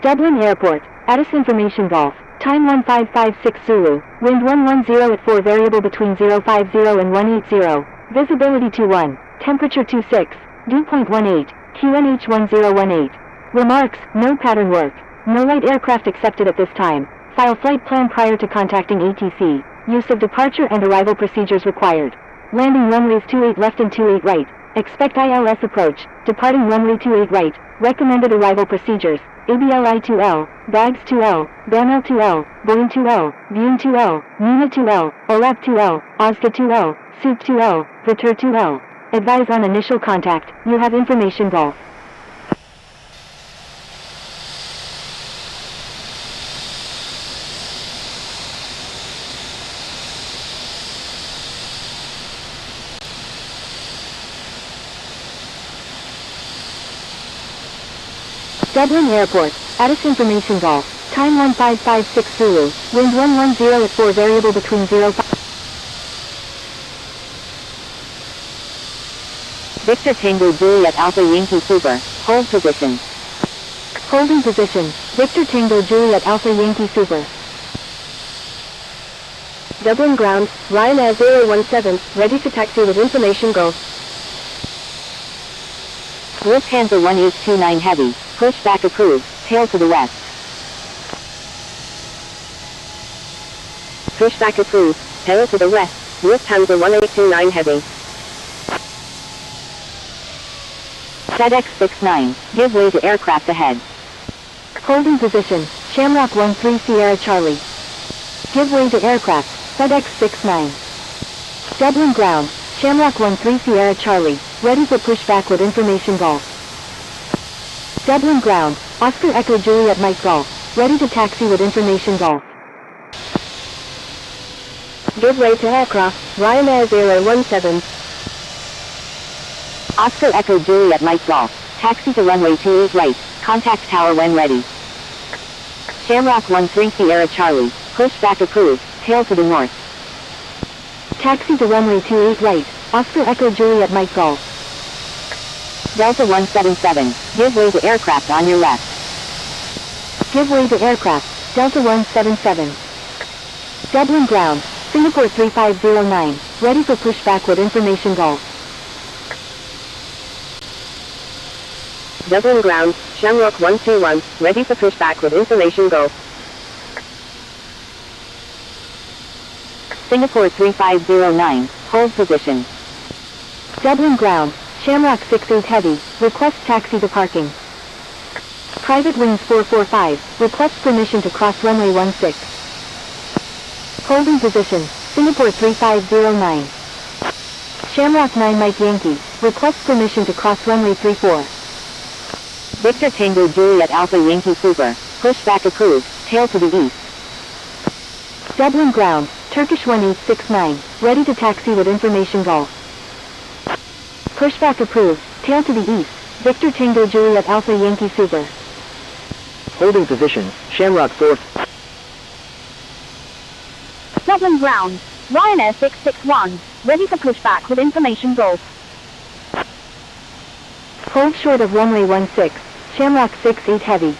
Dublin Airport, Addis Information Golf, time 1556 Zulu, wind 110 at 4 variable between 050 and 180, visibility 21, temperature 26, dew point 18, QNH 1018. Remarks, no pattern work, no light aircraft accepted at this time, file flight plan prior to contacting ATC, use of departure and arrival procedures required. Landing runways 28 left and 28 right, expect ILS approach, departing runway 28 right, recommended arrival procedures, ABLI 2L, bags 2L, BAML 2L, Boeing 2L, Bune 2L, Nina 2L, OLAP 2L, OSCA 2L, SOUP 2L, Retur 2L. Advise on initial contact, you have information golf. Dublin Airport, Addis Information Golf, time 1556 Zulu, wind 110 at 4 variable between 05. Victor Tango Juliet Alpha Yankee Super, hold position. Holding position, Victor Tango Juliet Alpha Yankee Super. Dublin ground, Ryanair 017, ready to taxi with information go. Lufthansa 1829 Heavy, pushback approved, tail to the west. Pushback approved, tail to the west, Lufthansa 1829 Heavy. FedEx 69, give way to aircraft ahead. Holding position, Shamrock 13 Sierra Charlie. Give way to aircraft, FedEx 69. Dublin ground, Shamrock 13 Sierra Charlie, ready for pushback with information golf. Dublin ground, Oscar Echo Juliet Mike Golf, ready to taxi with information golf. Give way to aircraft, Ryanair 017. Oscar Echo Juliet Mike Golf, taxi to runway 28 right, contact tower when ready. Shamrock 13 Sierra Charlie, pushback approved, tail to the north. Taxi to runway 28 right, Oscar Echo Juliet Mike Golf. Delta 177, give way to aircraft on your left. Give way to aircraft, Delta 177. Dublin ground, Singapore 3509, ready for pushback with information golf. Dublin ground, Shamrock 121, ready for pushback with information go. Singapore 3509, hold position. Dublin ground, Shamrock 68 Heavy, request taxi to parking. Private Wings 445, request permission to cross runway 16. Holding position, Singapore 3509. Shamrock 9 Mike Yankee, request permission to cross runway 34. Victor Tango Juliet Alpha Yankee Super, pushback approved, tail to the east. Dublin ground, Turkish 1869, ready to taxi with information golf. Pushback approved, tail to the east, Victor Tango Juliet Alpha Yankee Super. Holding position, Shamrock 4. Dublin ground, Ryanair 661, ready for pushback with information go. Hold short of runway 16, Shamrock 68 Heavy.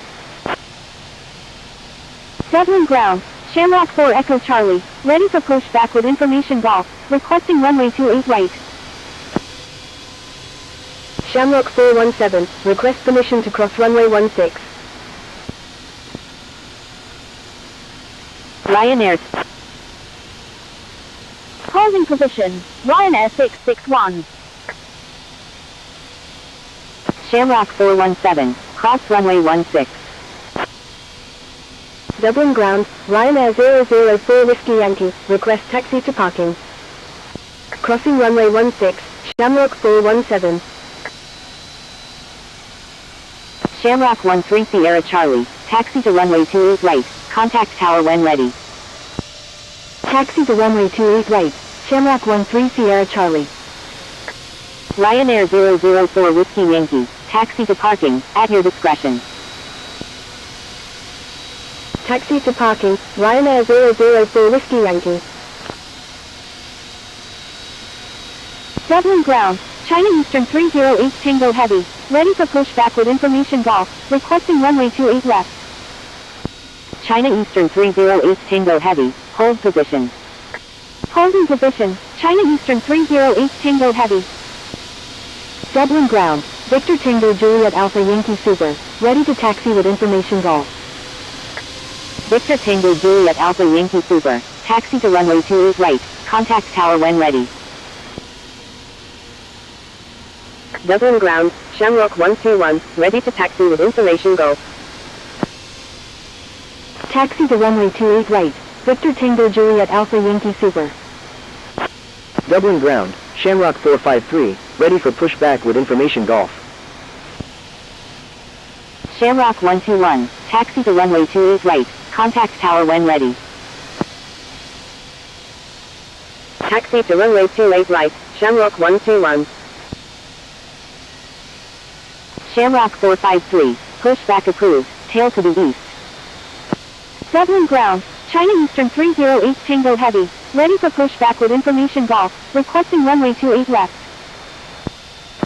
Dublin ground, Shamrock 4 Echo Charlie, ready for pushback with information golf, requesting runway 28 right. Shamrock 417, request permission to cross runway 16. Ryanair. Holding position, Ryanair 661. Shamrock 417, cross runway 16. Dublin ground, Ryanair 004 Whiskey Yankee, request taxi to parking. Crossing runway 16, Shamrock 417. Shamrock 13 Sierra Charlie, taxi to runway 28 right, contact tower when ready. Taxi to runway 28 right, Shamrock 13 Sierra Charlie. Ryanair 004 Whiskey Yankee, taxi to parking, at your discretion. Taxi to parking, Ryanair 004 Whiskey Yankee. Dublin ground, China Eastern 308 Tango Heavy, ready for pushback with information golf, requesting runway 28 left. China Eastern 308 Tango Heavy, hold position. Holding position, China Eastern 308 Tango Heavy. Dublin ground, Victor Tango Juliet Alpha Yankee Super, ready to taxi with information golf. Victor Tango Juliet Alpha Yankee Super, taxi to runway 28 right, contact tower when ready. Dublin ground, Shamrock 121, ready to taxi with information go. Taxi to runway 28 right, Victor Tango Juliet Alpha Yankee Super. Dublin ground, Shamrock 453, ready for pushback with information golf. Shamrock 121, taxi to runway 28 right, contact tower when ready. Taxi to runway 28 right, Shamrock 121. Shamrock 453, pushback approved, tail to the east. Dublin ground, China Eastern 308 Tango Heavy, ready for pushback with information golf, requesting runway 28 left.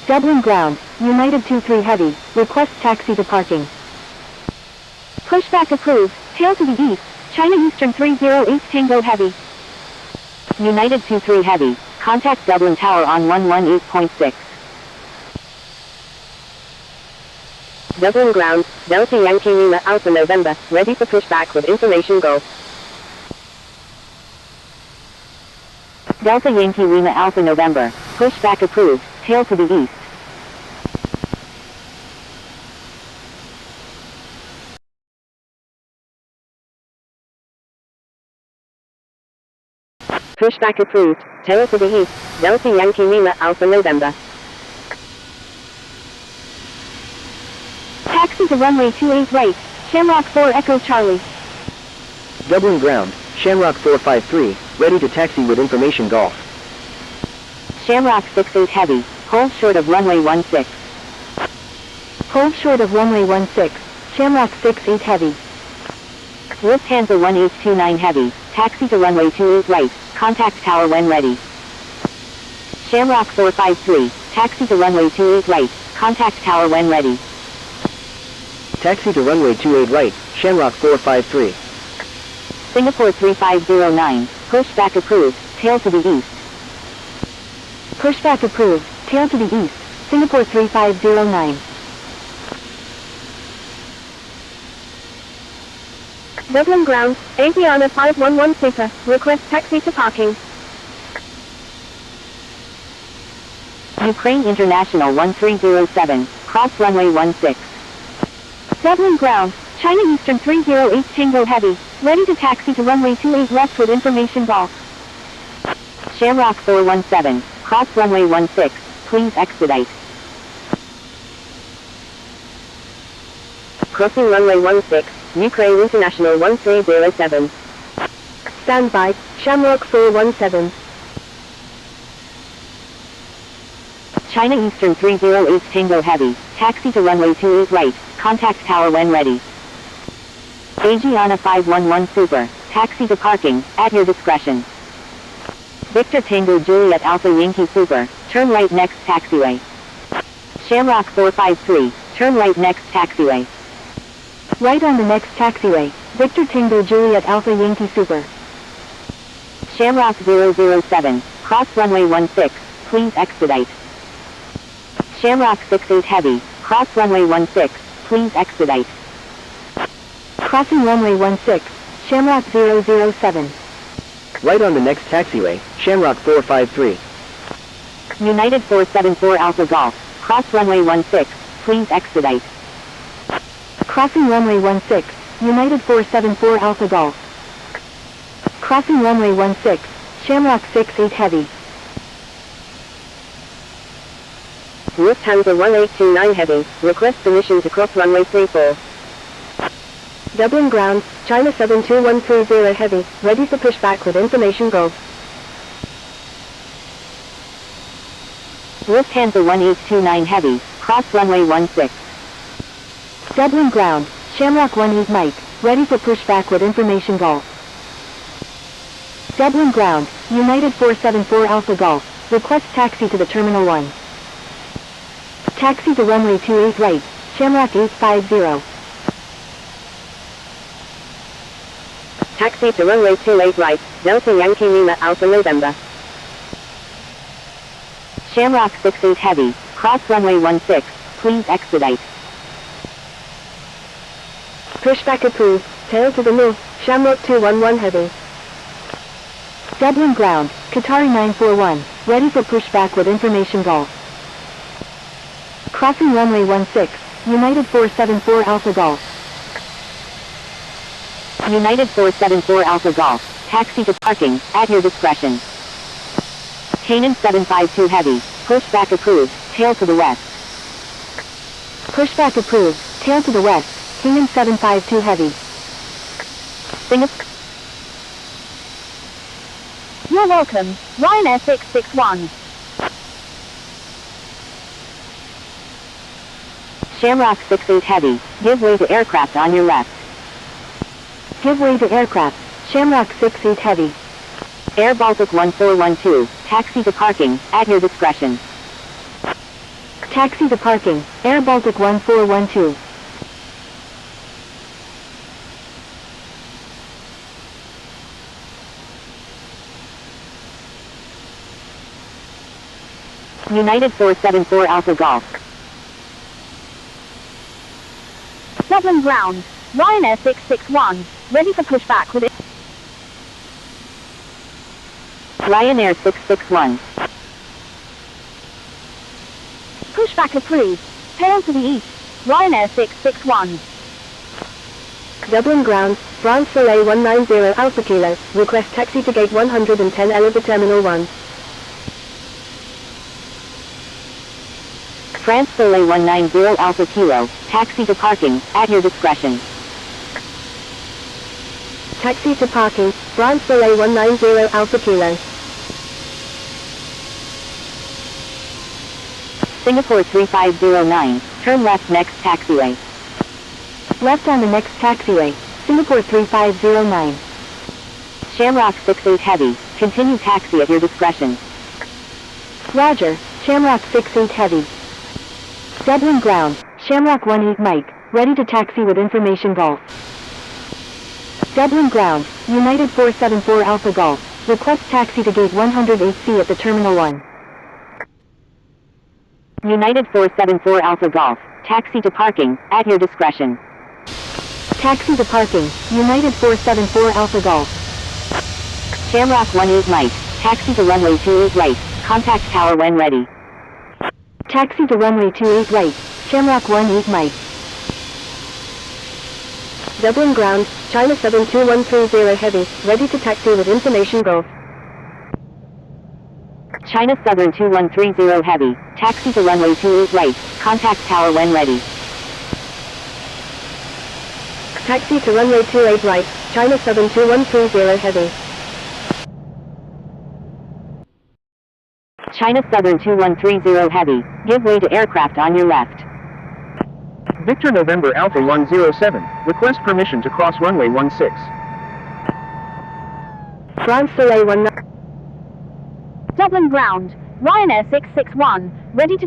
Dublin ground, United 23 Heavy, request taxi to parking. Pushback approved, tail to the east, China Eastern 308 Tango Heavy. United 23 Heavy, contact Dublin Tower on 118.6. Dublin ground, Delta Yankee Lima Alpha November, ready for pushback with information go. Delta Yankee Lima Alpha November, pushback approved, tail to the east. Pushback approved, tail to the east, Delta Yankee Lima Alpha November. Taxi to runway 28 right, Shamrock 4 Echo Charlie. Dublin ground, Shamrock 453, ready to taxi with information golf. Shamrock 68 Heavy, hold short of runway 16. Hold short of runway 16, Shamrock 68 Heavy. Lufthansa 1829 Heavy, taxi to runway 28 right, contact tower when ready. Shamrock 453, taxi to runway 28 right, contact tower when ready. Taxi to runway 28 right, Shamrock 453. Singapore 3509, pushback approved, tail to the east. Pushback approved, tail to the east, Singapore 3509. Dublin ground, Aviana 511 Super, request taxi to parking. Ukraine International 1307, cross runway 16. Dublin ground, China Eastern 308 Tango Heavy, ready to taxi to runway 28 left with information golf. Shamrock 417, cross runway 16, please expedite. Crossing runway 16, Ukraine International 1307. Stand by, Shamrock 417. China Eastern 308 Tango Heavy, taxi to runway 28 right, contact tower when ready. Aviana 511 Super, taxi to parking, at your discretion. Victor Tango Juliet Alpha Yankee Super, turn right next taxiway. Shamrock 453, turn right next taxiway. Right on the next taxiway, Victor Tango Juliet Alpha Yankee Super. Shamrock 007, cross runway 16, please expedite. Shamrock 68 Heavy, cross runway 16, please expedite. Crossing runway 16, Shamrock 007. Right on the next taxiway, Shamrock 453. United 474 Alpha Golf, cross runway 16, please expedite. Crossing runway 16, United 474 Alpha Golf. Crossing runway 16, Shamrock 68 Heavy. Lufthansa 1829 Heavy, request permission to cross runway 34. Dublin ground, China Southern 2130 Heavy, ready for pushback with information go. Lufthansa 1829 Heavy, cross runway 16. Dublin ground, Shamrock 18 Mike, ready for pushback with information golf. Dublin ground, United 474 Alpha Golf, request taxi to the Terminal 1. Taxi to runway 28 right, Shamrock 850. Taxi to runway 28 right, Delta Yankee Lima Alpha November. Shamrock 68 Heavy, cross runway 16, please expedite. Pushback approved. Tail to the north. Shamrock 211 Heavy. Dublin ground, Qatari 941, ready for pushback with information Golf. Crossing runway 16, United 474 Alpha Golf. United 474 Alpha Golf, taxi to parking, at your discretion. Canaan 752 Heavy, pushback approved, tail to the west. Pushback approved, tail to the west, Canaan 752 Heavy. Singapore. You're welcome, Ryanair 661. Shamrock 68 Heavy, give way to aircraft on your left. Give way to aircraft, Shamrock 68 Heavy. Air Baltic 1412, taxi to parking, at your discretion. Taxi to parking, Air Baltic 1412. United 474 Alpha Golf. Dublin ground, Ryanair 661, ready for pushback with Ryanair 661. pushback approved. Tail to the east, Ryanair 661. Dublin ground, France Soleil 190 Alpha Kilo, request taxi to gate 110 Elevator Terminal 1. France Soleil 190 Alpha Kilo, taxi to parking, at your discretion. Taxi to parking, France Soleil 190 Alpha Kilo. Singapore 3509, turn left next taxiway. Left on the next taxiway, Singapore 3509. Shamrock 68 Heavy, continue taxi at your discretion. Roger, Shamrock 68 Heavy. Dublin ground, Shamrock 18 Mike, ready to taxi with information Golf. Dublin ground, United 474 Alpha Golf, request taxi to gate 108C at the Terminal 1. United 474 Alpha Golf, taxi to parking, at your discretion. Taxi to parking, United 474 Alpha Golf. Shamrock 18 Mike, taxi to runway 28 right, contact tower when ready. Taxi to runway 28 right, Shamrock 18 Mike. Dublin ground, China 72130 Heavy, ready to taxi with information Golf. China Southern 2130 Heavy, taxi to runway 28 right, contact tower when ready. Taxi to runway 28 right, China Southern 2130 Heavy. China Southern 2130 Heavy, give way to aircraft on your left. Victor November Alpha 107, request permission to cross runway 16. France Soleil 19. Dublin ground, Ryanair 661, ready to...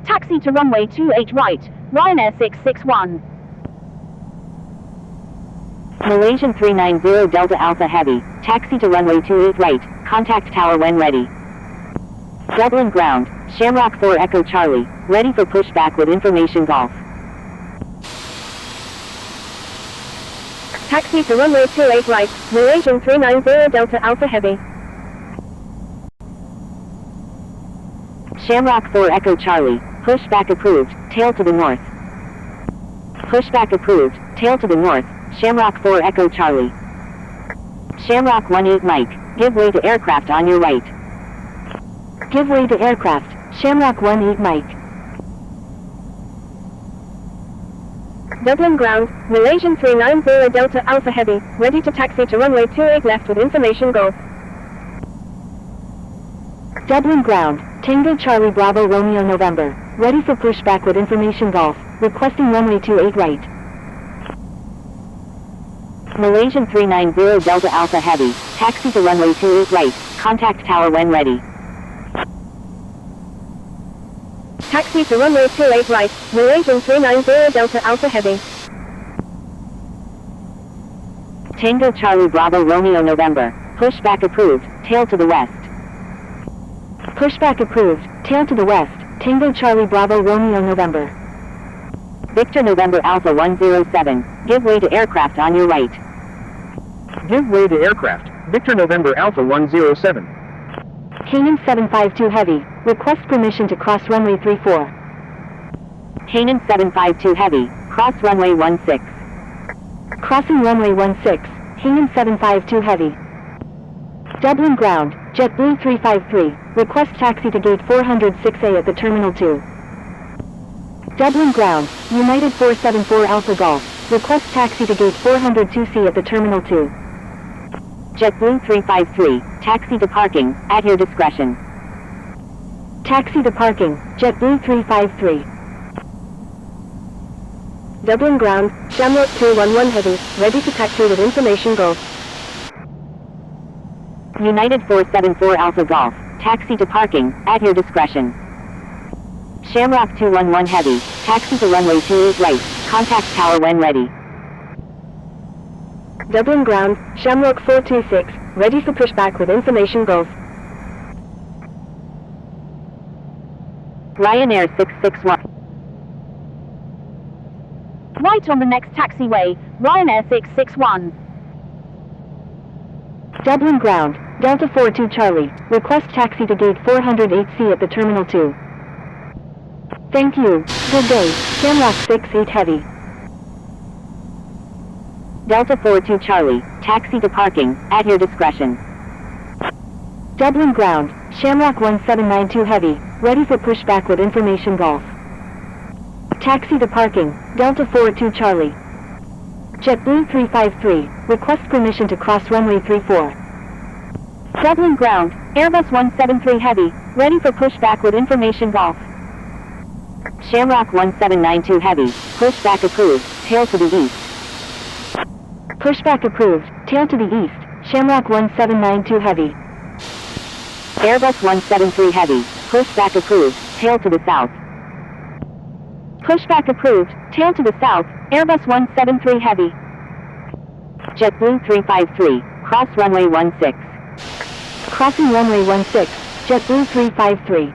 Taxi to runway 28 right, Ryanair 661. Malaysian 390 Delta Alpha Heavy, taxi to runway 28 right, contact tower when ready. Dublin ground, Shamrock 4 Echo Charlie, ready for pushback with information Golf. Taxi to runway 28 right, Malaysian 390 Delta Alpha Heavy. Shamrock 4 Echo Charlie, pushback approved, tail to the north. Pushback approved, tail to the north, Shamrock 4 Echo Charlie. Shamrock 18 Mike, give way to aircraft on your right. Give way to aircraft, Shamrock 18 Mike. Dublin ground, Malaysian 390 Delta Alpha Heavy, ready to taxi to runway 28 left with information Golf. Dublin ground, Tango Charlie Bravo Romeo November, ready for pushback with information Golf, requesting runway 28 right. Malaysian 390 Delta Alpha Heavy, taxi to runway 28 right, contact tower when ready. Taxi to runway 28 right, Malaysian 390 Delta Alpha Heavy. Tango Charlie Bravo Romeo November. Pushback approved, tail to the west. Pushback approved, tail to the west, Tango Charlie Bravo Romeo November. Victor November Alpha 107. Give way to aircraft on your right. Give way to aircraft. Victor November Alpha 107. Canaan 752 Heavy. Request permission to cross runway 34. Canaan 752 Heavy. Cross runway 16. Crossing runway 16. Canaan 752 Heavy. Dublin ground, JetBlue 353. Request taxi to gate 406A at the Terminal 2. Dublin ground, United 474 Alpha Golf. Request taxi to gate 402C at the Terminal 2. JetBlue 353. Taxi to parking, at your discretion. Taxi to parking, JetBlue 353. Dublin ground, Shamrock 211 Heavy, ready to taxi with information Golf. United 474 Alpha Golf. Taxi to parking, at your discretion. Shamrock 211 Heavy. Taxi to runway 28 right. Contact tower when ready. Dublin ground, Shamrock 426, ready for pushback with information Golf. Ryanair 661. Right on the next taxiway, Ryanair 661. Dublin ground, Delta 42 Charlie. Request taxi to gate 408C at the Terminal 2. Thank you. Good day, Shamrock 68 Heavy. Delta 42 Charlie. Taxi to parking, at your discretion. Dublin ground, Shamrock 1792 Heavy. Ready for pushback with information Golf. Taxi to parking, Delta 42 Charlie. JetBlue 353. Request permission to cross runway 34. Dublin ground, Airbus 173 Heavy, ready for pushback with information Golf. Shamrock 1792 Heavy. Pushback approved, tail to the east. Pushback approved, tail to the east, Shamrock 1792 Heavy. Airbus 173 Heavy. Pushback approved, tail to the south. Pushback approved, tail to the south, Airbus 173 Heavy. JetBlue 353. Cross runway 16. Crossing runway 16, JetBlue 353.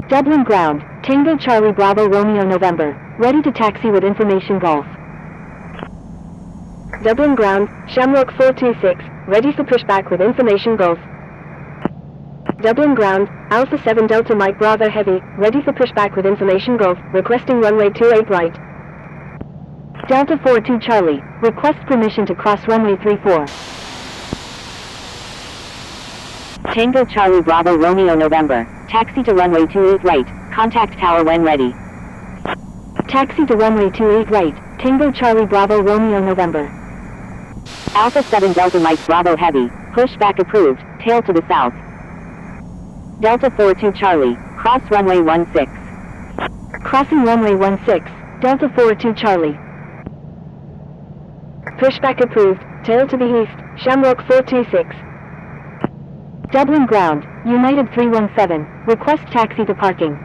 Dublin ground, Tango Charlie Bravo Romeo November. Ready to taxi with information Golf. Dublin ground, Shamrock 426, ready for pushback with information Golf. Dublin ground, Alpha 7 Delta Mike Bravo Heavy, ready for pushback with information Golf, requesting runway 28 right. Delta 42 Charlie. Request permission to cross runway 34. Tango Charlie Bravo Romeo November. Taxi to runway 28 right. Contact tower when ready. Taxi to runway 28 right. Tango Charlie Bravo Romeo November. Alpha 7 Delta Mike Bravo Heavy. Pushback approved, tail to the south. Delta 42 Charlie. Cross runway 16. Crossing runway 16, Delta 42 Charlie. Pushback approved, tail to the east, Shamrock 426. Dublin ground, United 317. Request taxi to parking.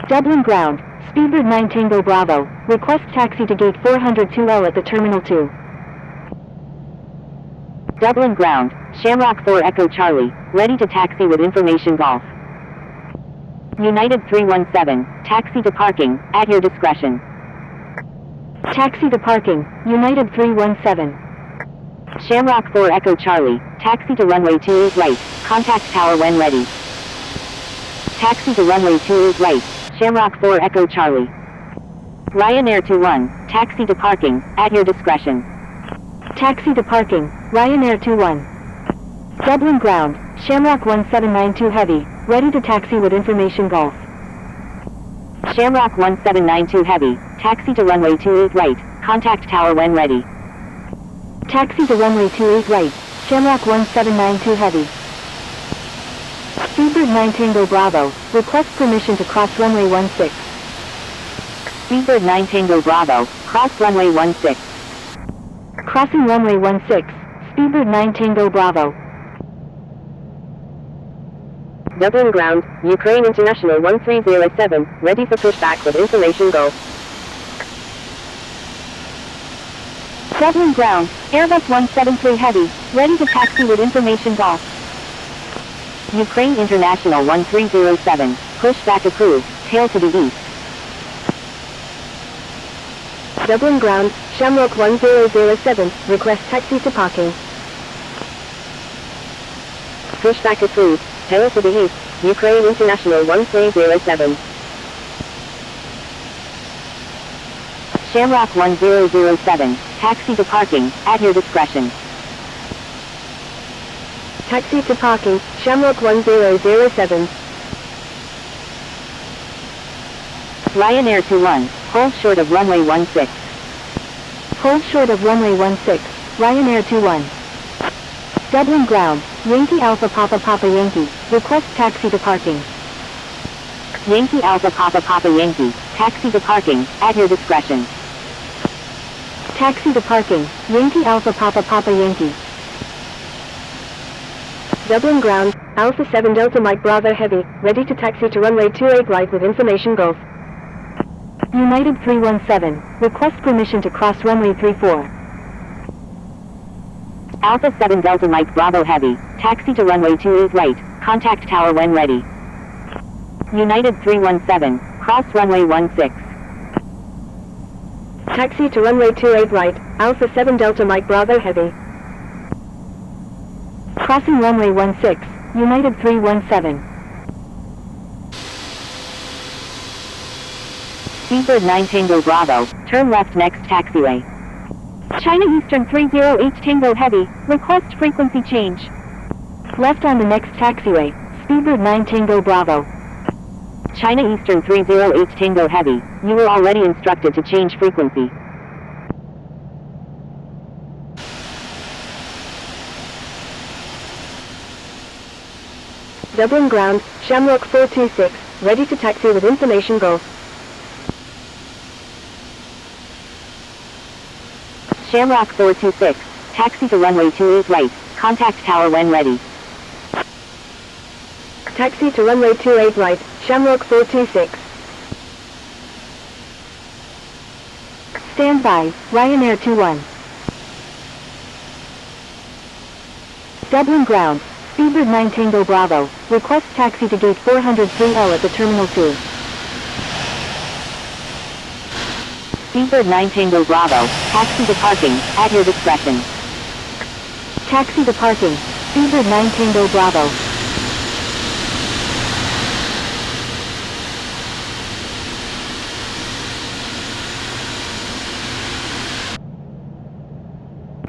Dublin ground, Speedbird 9 Tango Bravo. Request taxi to gate 402L at the Terminal 2. Dublin ground, Shamrock 4 Echo Charlie. Ready to taxi with information Golf. United 317. Taxi to parking, at your discretion. Taxi to parking, United 317. Shamrock 4 Echo Charlie. Taxi to runway 28 right. Contact tower when ready. Taxi to runway 28 right. Shamrock 4 Echo Charlie. Ryanair 21. Taxi to parking, at your discretion. Taxi to parking, Ryanair 21. Dublin ground, Shamrock 1792 Heavy. Ready to taxi with information Golf. Shamrock 1792 Heavy. Taxi to runway 28 right. Contact tower when ready. Taxi to runway 28 right. Shamrock 1792 Heavy. Speedbird 9 Tango Bravo. Request permission to cross runway 16. Speedbird 9 Tango Bravo. Cross runway 16. Crossing runway 16. Speedbird 9 Tango Bravo. Dublin ground, Ukraine International 1307, ready for pushback with information go. Dublin ground, Airbus 173 Heavy, ready to taxi with information golf. Ukraine International 1307, pushback approved, tail to the east. Dublin ground, Shamrock 1007, request taxi to parking. Pushback approved, tail to the east, Ukraine International 1307. Shamrock 1007, taxi to parking, at your discretion. Taxi to parking, Shamrock 1007. Ryanair 21, hold short of runway 16. Hold short of runway 16, Ryanair 21. Dublin ground, Yankee Alpha Papa Papa Yankee, request taxi to parking. Yankee Alpha Papa Papa Yankee, taxi to parking, at your discretion. Taxi to parking, Yankee Alpha Papa Papa Yankee. Dublin ground, Alpha 7 Delta Mike Bravo Heavy, ready to taxi to runway 28 right with information golf. United 317, request permission to cross runway 34. Alpha 7 Delta Mike Bravo Heavy, taxi to runway 28 right, contact tower when ready. United 317, cross runway 16. Taxi to runway 28 right, Alpha 7 Delta Mike Bravo Heavy. Crossing runway 16, United 317. Speedbird 9 Tango Bravo, turn left next taxiway. China Eastern 30H Tango Heavy, request frequency change. Left on the next taxiway, Speedbird 9 Tango Bravo. China Eastern 30H Tango Heavy, you were already instructed to change frequency. Dublin ground, Shamrock 426, ready to taxi with information golf. Shamrock 426, taxi to runway 28 right, contact tower when ready. Taxi to runway 28 right, Shamrock 426. Stand by, Ryanair 21. Dublin ground, Speedbird 9 Tango Bravo, request taxi to gate 403L at the Terminal 2. Speedbird 9 Tango Bravo, taxi to parking, at your discretion. Taxi to parking, Speedbird 9 Tango Bravo.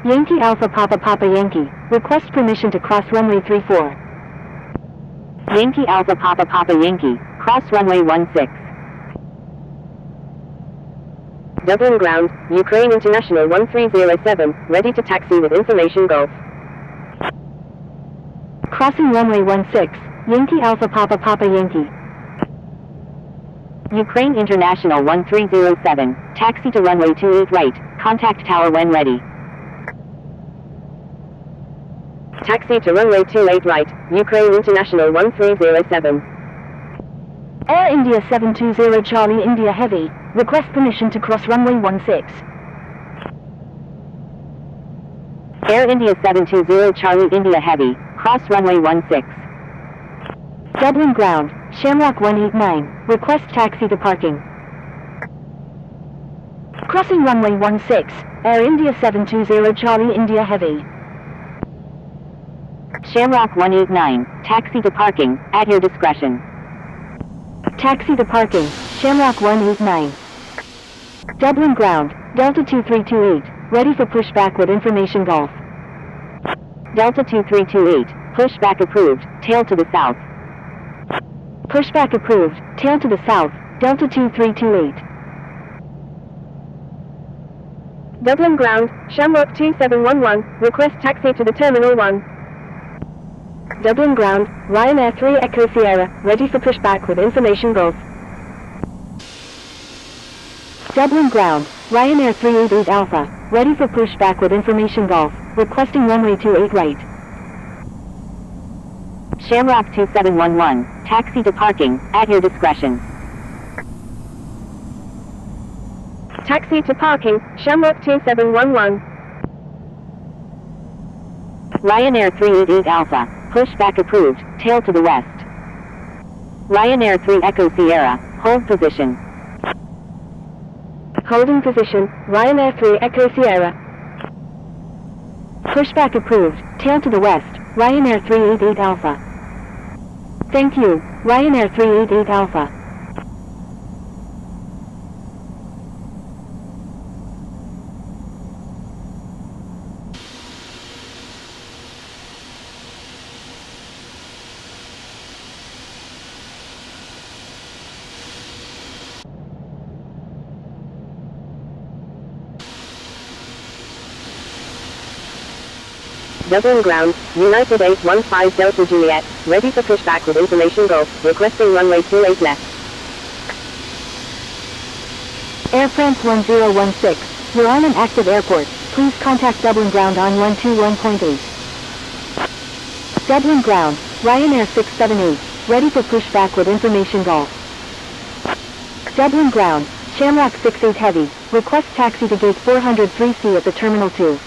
Yankee Alpha Papa Papa Yankee, request permission to cross runway 34. Yankee Alpha Papa Papa Yankee, cross runway 16. Dublin ground, Ukraine International 1307, ready to taxi with information golf. Crossing runway 16, Yankee Alpha Papa Papa Yankee. Ukraine International 1307, taxi to runway 28 right, contact tower when ready. Taxi to runway 28 right, Ukraine International 1307. Air India 720 Charlie India Heavy, request permission to cross runway 16. Air India 720 Charlie India Heavy, cross runway 16. Dublin ground, Shamrock 189, request taxi to parking. Crossing runway 16, Air India 720 Charlie India Heavy. Shamrock 189, taxi to parking, at your discretion. Taxi to parking, Shamrock 189. Dublin ground, Delta 2328, ready for pushback with information golf. Delta 2328, pushback approved, tail to the south. Pushback approved, tail to the south, Delta 2328. Dublin ground, Shamrock 2711, request taxi to the Terminal 1. Dublin ground, Ryanair 3 Echo Sierra, ready for pushback with information golf. Dublin ground, Ryanair 388 Alpha, ready for pushback with information golf, requesting runway 28 right. Shamrock 2711, taxi to parking, at your discretion. Taxi to parking, Shamrock 2711. Ryanair 388 Alpha, pushback approved, tail to the west. Ryanair 3 Echo Sierra, hold position. Holding position, Ryanair 3 Echo Sierra. Pushback approved, tail to the west, Ryanair 388 Alpha. Thank you, Ryanair 388 Alpha. Dublin ground, United 815 Delta Juliet, ready for pushback with information Gulf, requesting runway 28 left. Air France 1016, you're on an active airport, please contact Dublin ground on 121.8. Dublin ground, Ryanair 678, ready for pushback with information Gulf. Dublin ground, Shamrock 68 Heavy, request taxi to gate 403C at the Terminal 2.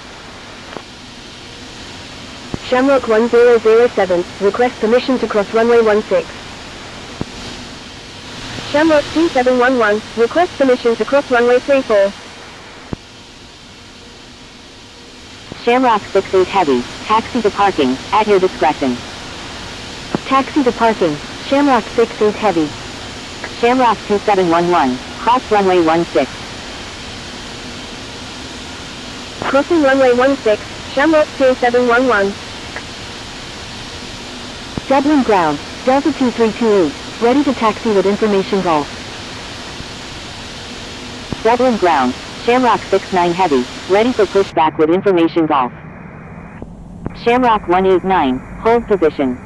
Shamrock 1007, request permission to cross runway 16. Shamrock 2711, request permission to cross runway 34. Shamrock 68 Heavy, taxi to parking, at your discretion. Taxi to parking, Shamrock 68 Heavy. Shamrock 2711, cross runway 16. Crossing runway 16, Shamrock 2711. Dublin ground, Delta 2328, ready to taxi with information Gulf. Dublin ground, Shamrock 69 Heavy, ready for pushback with information Gulf. Shamrock 189, hold position.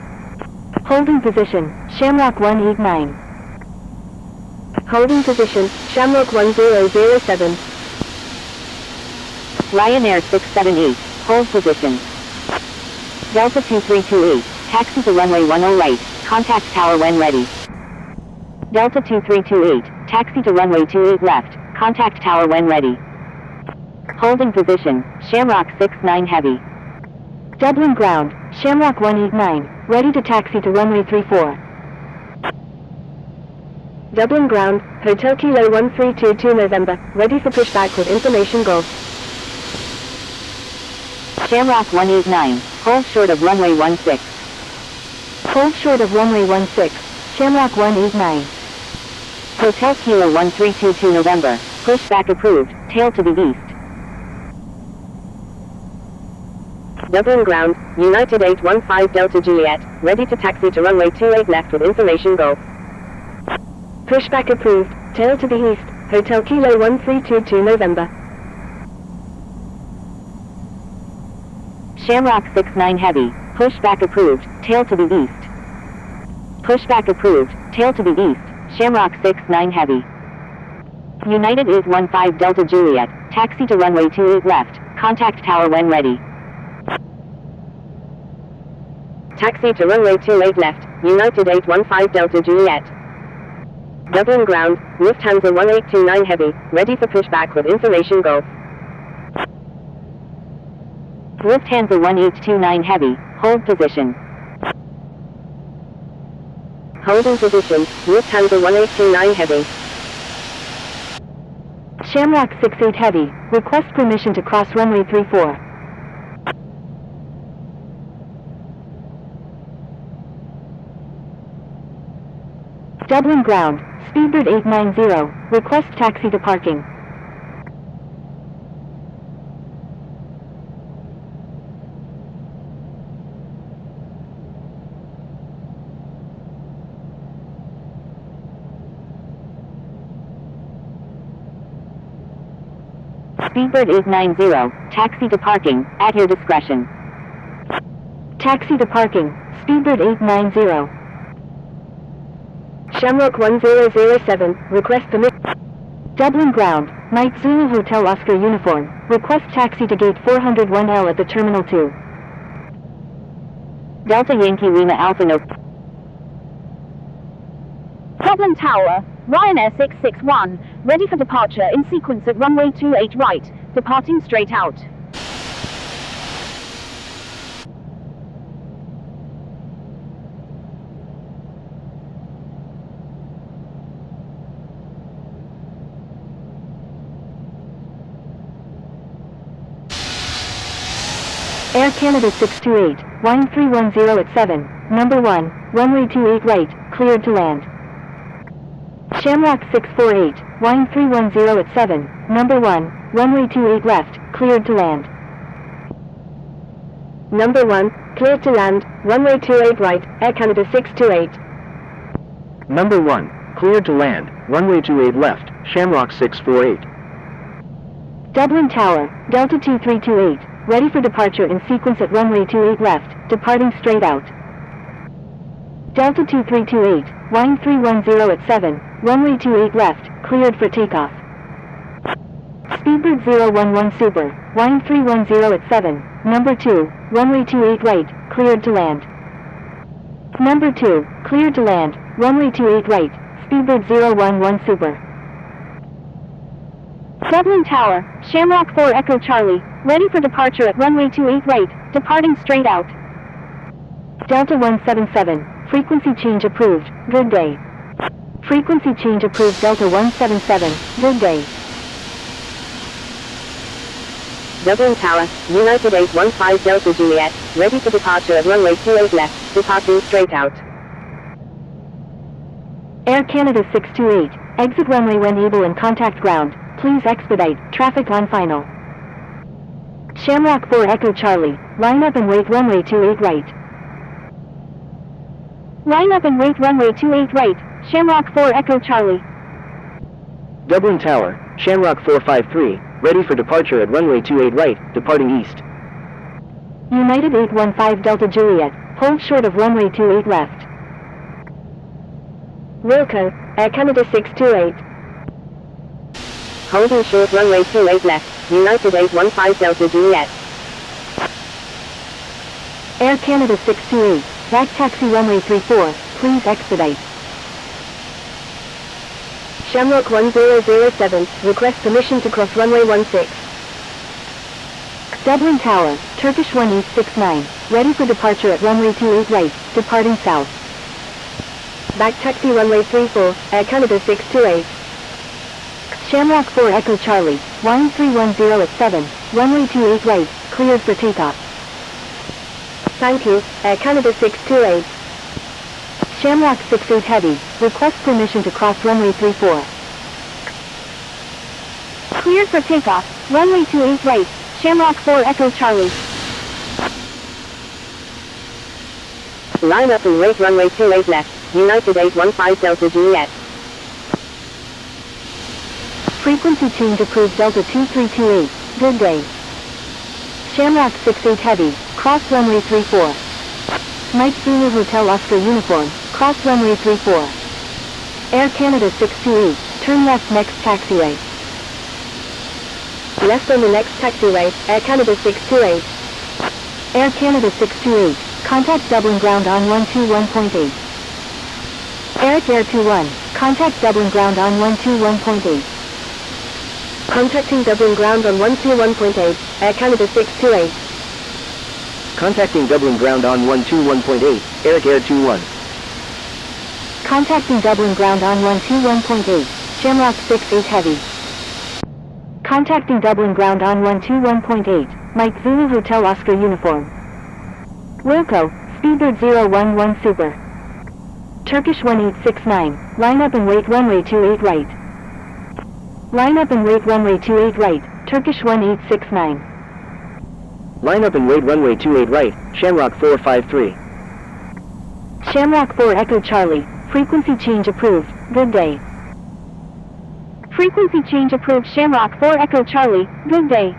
Holding position, Shamrock 189. Holding position, Shamrock 1007. Ryanair 678, hold position. Delta 2328, taxi to runway 10 right, contact tower when ready. Delta 2328, taxi to runway 28 left, contact tower when ready. Holding position, Shamrock 69 Heavy. Dublin ground, Shamrock 189, ready to taxi to runway 34. Dublin ground, Hotel Kilo 1322 November, ready for pushback with information Gulf. Shamrock 189, hold short of runway 16. Hold short of runway 16, Shamrock 189. Hotel Kilo 1322 November, pushback approved, tail to the east. Dublin ground, United 815 Delta Juliet, ready to taxi to runway 28 left with information Gulf. Pushback approved, tail to the east, Hotel Kilo 1322 November. Shamrock 69 Heavy, pushback approved, tail to the east. Pushback approved, tail to the east, Shamrock 69 Heavy. United 815 Delta Juliet, taxi to runway 28 left, contact tower when ready. Taxi to runway 28 left, United 815 Delta Juliet. Dublin ground, Lufthansa 1829 Heavy, ready for pushback with information Gulf. Lufthansa 1829 Heavy, hold position. Holding position, Lufthansa 1829 Heavy. Shamrock 68 Heavy, request permission to cross runway 34. Dublin ground, Speedbird 890, request taxi to parking. Speedbird 890, taxi to parking, at your discretion. Taxi to parking, Speedbird 890. Shamrock 1007, request permission. Dublin ground, Night Zulu Hotel Oscar uniform, request taxi to gate 401L at the Terminal 2. Delta Yankee Lima Alpha No. Dublin Tower, Ryanair 661, ready for departure in sequence at runway 28 right, departing straight out. Air Canada 628, wind 310 at 7, number 1, runway 28 right, cleared to land. Shamrock 648, wind 310 at 7, number 1, runway 28 left, cleared to land. Number 1, cleared to land, runway 28 right, Air Canada 628. Number 1, cleared to land, runway 28 left, Shamrock 648. Dublin Tower, Delta 2328, ready for departure in sequence at runway 28 left, departing straight out. Delta 2328, wind 310 at 7, runway 28 left, cleared for takeoff. Speedbird 011 Super, wind 310 at 7, number 2, runway 28 right, cleared to land. Number 2, cleared to land, runway 28 right, Speedbird 011 Super. Dublin Tower, Shamrock 4 Echo Charlie, ready for departure at runway 28 right, departing straight out. Delta 177, frequency change approved, good day. Frequency change approved Delta 177, good day. Dublin Tower, United 815 Delta Juliet, ready for departure at runway 28 left, departing straight out. Air Canada 628, exit runway when able and contact ground, please expedite, traffic on final. Shamrock 4 Echo Charlie, line up and wait runway 28 right. Line up and wait runway 28 right, Shamrock 4 Echo Charlie. Dublin Tower, Shamrock 453, ready for departure at runway 28 right, departing east. United 815 Delta Juliet, hold short of runway 28 left. Wilco, Air Canada 628. Holding short runway 28 left, United 815 Delta Juliet. Air Canada 628, back taxi runway 34, please expedite. Shamrock 1007, request permission to cross runway 16. Dublin Tower, Turkish 1869, ready for departure at runway 28 right, departing south. Back taxi runway 34, Air Canada 628. Shamrock 4 Echo Charlie, wind 310 at 7, runway 28 right, cleared for takeoff. Thank you, Air Canada 628. Shamrock 68 Heavy, request permission to cross runway 34. Cleared for takeoff, runway 28 right, Shamrock 4 Echo Charlie. Line up and wait runway 28 left, United 815 Delta Juliet. Frequency change approved Delta 2328, good day. Shamrock 68 Heavy, cross runway 34. Mike Zulu Hotel Oscar Uniform, cross runway 34. Air Canada 628, turn left next taxiway. Left on the next taxiway, Air Canada 628. Air Canada 628, contact Dublin ground on 121.8. Eric Air 21, contact Dublin ground on 121.8. Contacting Dublin ground on 121.8, Air Canada 628. Contacting Dublin ground on 121.8, Eric Air 21. Contacting Dublin ground on 121.8, Shamrock 68 Heavy. Contacting Dublin ground on 121.8, Mike Zulu Hotel Oscar Uniform. Wilco, Speedbird 011 Super. Turkish 1869, line up and wait runway 28 right. Line up and wait runway 28 right, Turkish 1869. Line up and wait runway 28 right, Shamrock 453. Shamrock 4 Echo Charlie, frequency change approved, good day. Frequency change approved Shamrock 4 Echo Charlie, good day.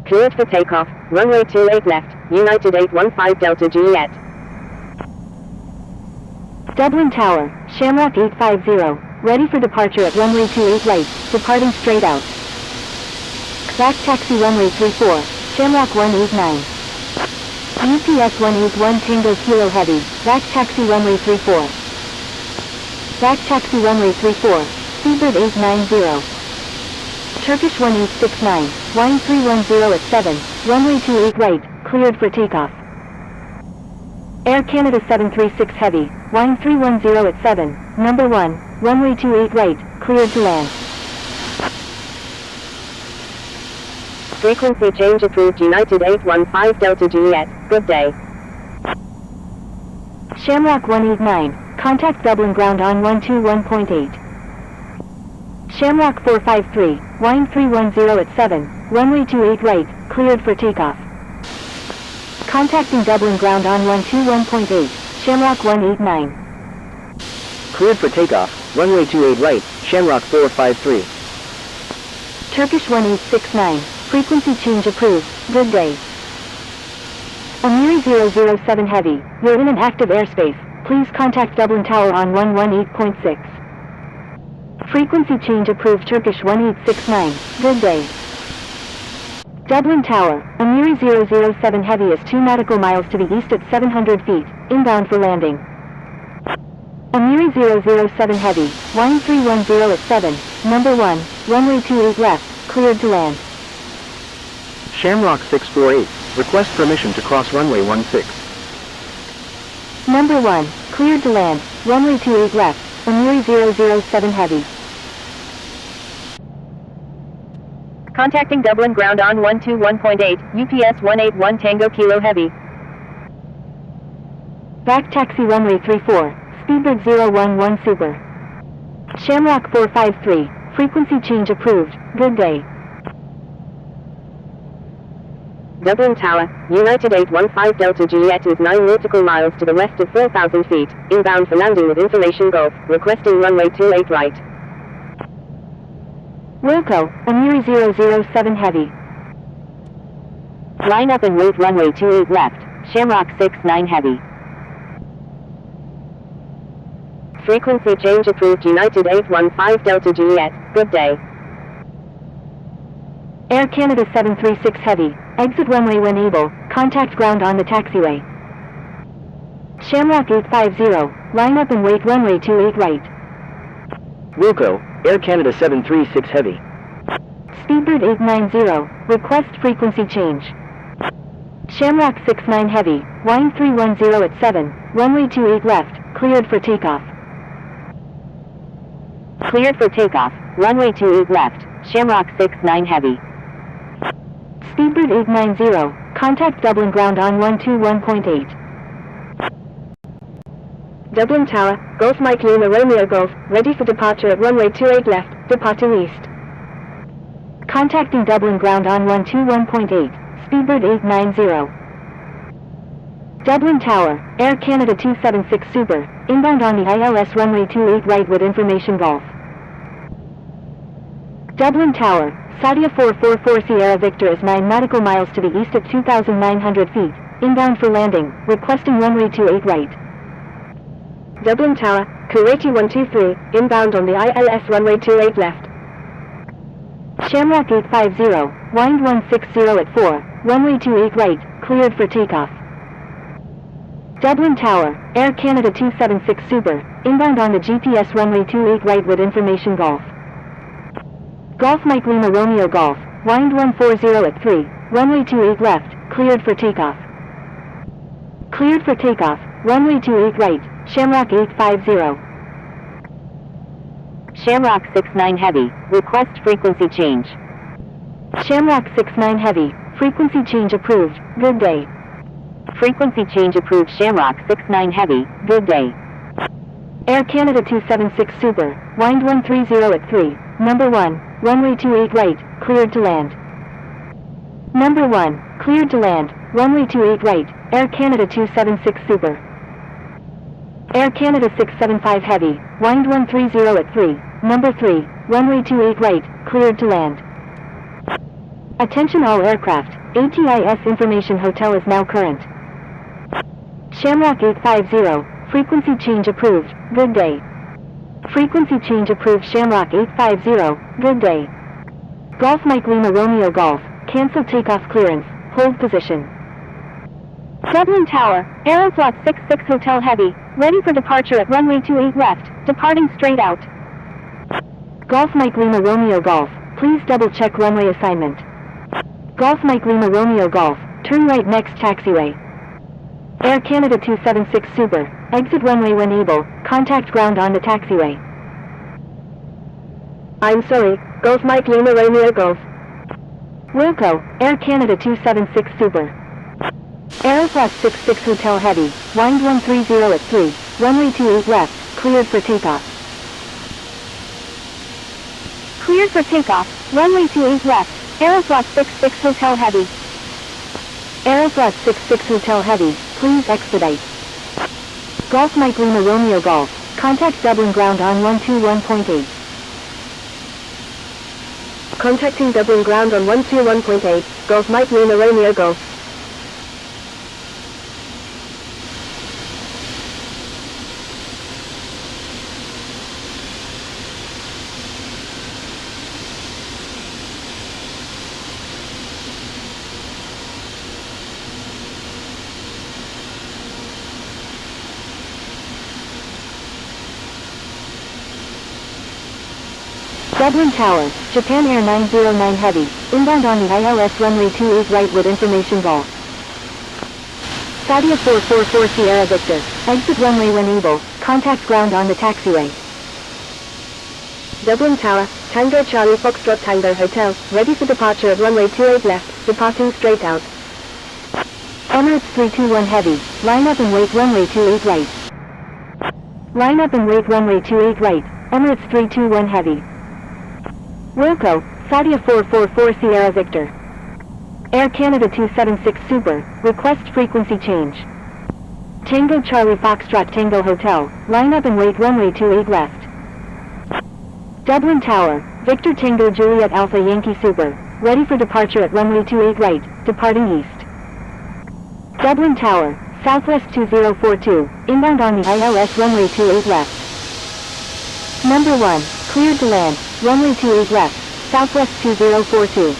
Cleared for takeoff, runway 28 left, United 815 Delta Juliet. Dublin Tower, Shamrock 850, ready for departure at runway 28 right, departing straight out. Back taxi runway 34, Shamrock 189. UPS 181 Tango Kilo Heavy, VAC Taxi Runway 34. VAC Taxi Runway 34, Speedbird 890. Turkish 1869, Wind 310 at 7, Runway 28 right, cleared for takeoff. Air Canada 736 Heavy, Wind 310 at 7, number 1, Runway 28 right, cleared to land. Frequency change approved United 815 Delta Juliet, good day. Shamrock 189, contact Dublin ground on 121.8. Shamrock 453, Wind 310 at 7, Runway 28 right, cleared for takeoff. Contacting Dublin ground on 121.8, Shamrock 189. Cleared for takeoff, runway 28 right, Shamrock 453. Turkish 1869, frequency change approved, good day. Amiri 007 Heavy, you're in an active airspace, please contact Dublin Tower on 118.6. Frequency change approved Turkish 1869, good day. Dublin Tower, Amiri 007 Heavy is 2 nautical miles to the east at 700 feet, inbound for landing. Amiri 007 Heavy, Wind 310 at 7, number 1, runway 28 left, cleared to land. Shamrock 648, request permission to cross runway 16. Number 1, cleared to land, runway 28 left, Amiri 007 Heavy. Contacting Dublin ground on 121.8, UPS 181 Tango Kilo Heavy. VAC Taxi Runway 34, Speedbird 011 Super. Shamrock 453, frequency change approved, good day. Dublin Tower, United 815 Delta Juliet is 9 nautical miles to the left of 4,000 feet, inbound for landing with information Gulf, requesting runway 28 right. Wilco, Amiri 007 Heavy. Line up and wait runway 28 left, Shamrock 69 Heavy. Frequency change approved United 815 Delta Juliet, good day. Air Canada 736 Heavy, exit runway when able, contact ground on the taxiway. Shamrock 850, line up and wait runway 28 right. Wilco, Air Canada 736 Heavy. Speedbird 890, request frequency change. Shamrock 69 Heavy, Wind 310 at 7, runway 28 left, cleared for takeoff. Cleared for takeoff, runway 28 left, Shamrock 69 Heavy. Speedbird 890, contact Dublin ground on 121.8. Dublin Tower, Golf Mike Lima Romeo Golf, ready for departure at runway 28 left, departing east. Contacting Dublin ground on 121.8, Speedbird 890. Dublin Tower, Air Canada 276 Super, inbound on the ILS runway 28 right with information Golf. Dublin Tower, Sadia 444 Sierra Victor is 9 nautical miles to the east at 2,900 feet, inbound for landing, requesting runway 28 right. Dublin Tower, Kuwaiti 123, inbound on the ILS runway 28 left. Shamrock 850, Wind 160 at 4, runway 28 right, cleared for takeoff. Dublin Tower, Air Canada 276 Super, inbound on the GPS runway 28 right with information Golf. Golf Mike Lima Romeo Golf, Wind 140 at 3, runway 28 left, cleared for takeoff. Cleared for takeoff, runway 28 right, Shamrock 850. Shamrock 69 Heavy, request frequency change. Shamrock 69 Heavy, frequency change approved, good day. Frequency change approved Shamrock 69 Heavy, good day. Air Canada 276 Super, Wind 130 at 3, number 1, runway 28 right, cleared to land. Number 1, cleared to land, runway 28 right, Air Canada 276 Super. Air Canada 675 Heavy, Wind 130 at 3, number 3, runway 28 right, cleared to land. Attention all aircraft, ATIS information hotel is now current. Shamrock 850, frequency change approved, good day. Frequency change approved Shamrock 850, good day. Golf Mike Lima Romeo Golf, cancel takeoff clearance, hold position. Dublin Tower, Aeroflot 66 Hotel Heavy, ready for departure at runway 28 left, departing straight out. Golf Mike Lima Romeo Golf, please double check runway assignment. Golf Mike Lima Romeo Golf, turn right next taxiway. Air Canada 276 Super, exit runway when able, contact ground on the taxiway. I'm sorry, Golf Mike Lima Romeo Golf. Wilco, Air Canada 276 Super. Aeroflot 66 Hotel Heavy, wind 130 at 3, runway 28 left, cleared for takeoff. Cleared for takeoff, runway 28 left, Aeroflot 66 Hotel Heavy. Aeroflot 66 Hotel Heavy, please expedite. Golf Mike Lima Romeo Golf, contact Dublin ground on 121.8. Contacting Dublin ground on 121.8, Golf Mike Lima Romeo Golf. Dublin Tower, Japan Air 909 Heavy, inbound on the ILS runway 28 right with information golf. Sadia 444 Sierra Victor, exit runway when able, contact ground on the taxiway. Dublin Tower, Tango Charlie Foxtrot Tango Hotel, ready for departure at runway 28 left, departing straight out. Emirates 321 Heavy, line up and wait runway 28 right. Line up and wait runway 28 right, Emirates 321 Heavy. Wilco, Sadia 444 Sierra Victor. Air Canada 276 Super, request frequency change. Tango Charlie Foxtrot Tango Hotel, line up and wait runway 28 left. Dublin Tower, Victor Tango Juliet Alpha Yankee Super, ready for departure at runway 28 right, departing east. Dublin Tower, Southwest 2042, inbound on the ILS runway 28 left. Number 1, cleared to land, runway 28 left, Southwest 2042.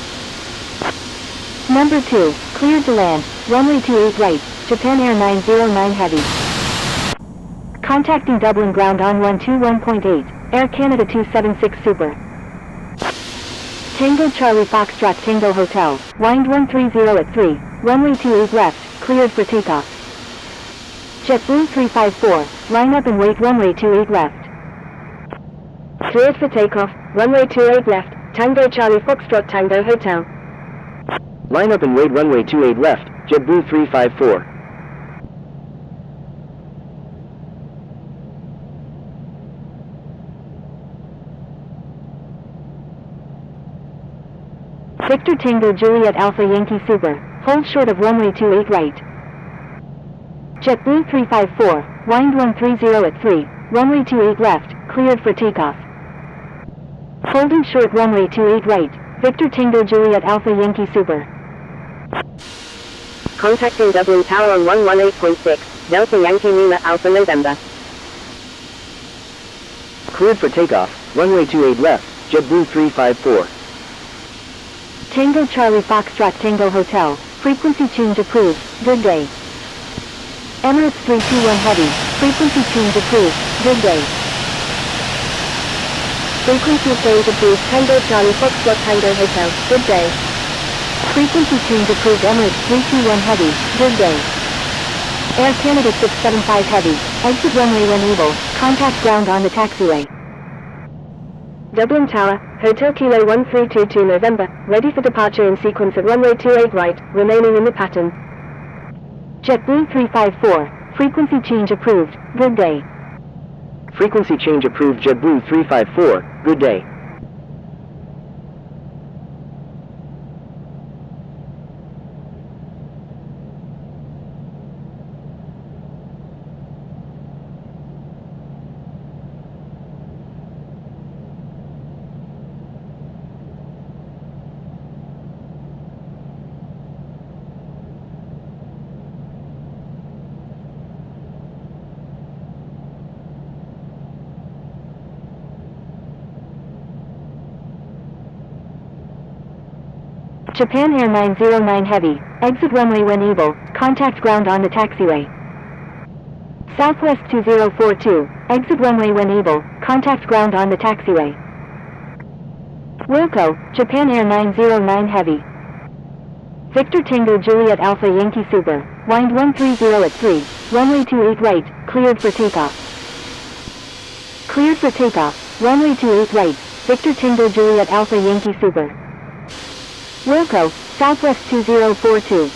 Number 2, cleared to land, runway 28 right, Japan Air 909 Heavy. Contacting Dublin ground on 121.8, Air Canada 276 Super. Tango Charlie Foxtrot Tango Hotel, wind 130 at 3, runway 28 left, cleared for takeoff. JetBlue 354, line up and wait runway 28 left. Cleared for takeoff, runway 28 left, Tango Charlie Foxtrot Tango Hotel. Line up and wait runway 28 left, JetBlue 354. Victor Tango Juliet Alpha Yankee Super, hold short of runway 28 right. JetBlue 354, wind 130 at 3, runway 28 left, cleared for takeoff. Holding short runway 28 right, Victor Tango Juliet Alpha Yankee Super. Contacting Dublin Tower on 118.6, Delta Yankee Lima Alpha November. Cleared for takeoff, runway 28 left, JetBlue 354. Tango Charlie Foxtrot Tango Hotel, frequency change approved, good day. Emirates 321 Heavy, frequency change approved, good day. Frequency change approved, Tango Charlie Foxtrot Tango Hotel, good day. Frequency change approved Emirates 321 Heavy, good day. Air Canada 675 Heavy, exit runway when able, contact ground on the taxiway. Dublin Tower, Hotel Kilo 1322 November, ready for departure in sequence at runway 28 right, remaining in the pattern. JetBlue 354, frequency change approved, good day. Frequency change approved JetBlue 354, good day. Japan Air 909 Heavy, exit runway when able, contact ground on the taxiway. Southwest 2042, exit runway when able, contact ground on the taxiway. Wilco, Japan Air 909 Heavy. Victor Tango Juliet Alpha Yankee Super, wind 130 at 3, runway 28 right, cleared for takeoff. Cleared for takeoff, runway 28 right, Victor Tango Juliet Alpha Yankee Super. Wilco, Southwest 2042.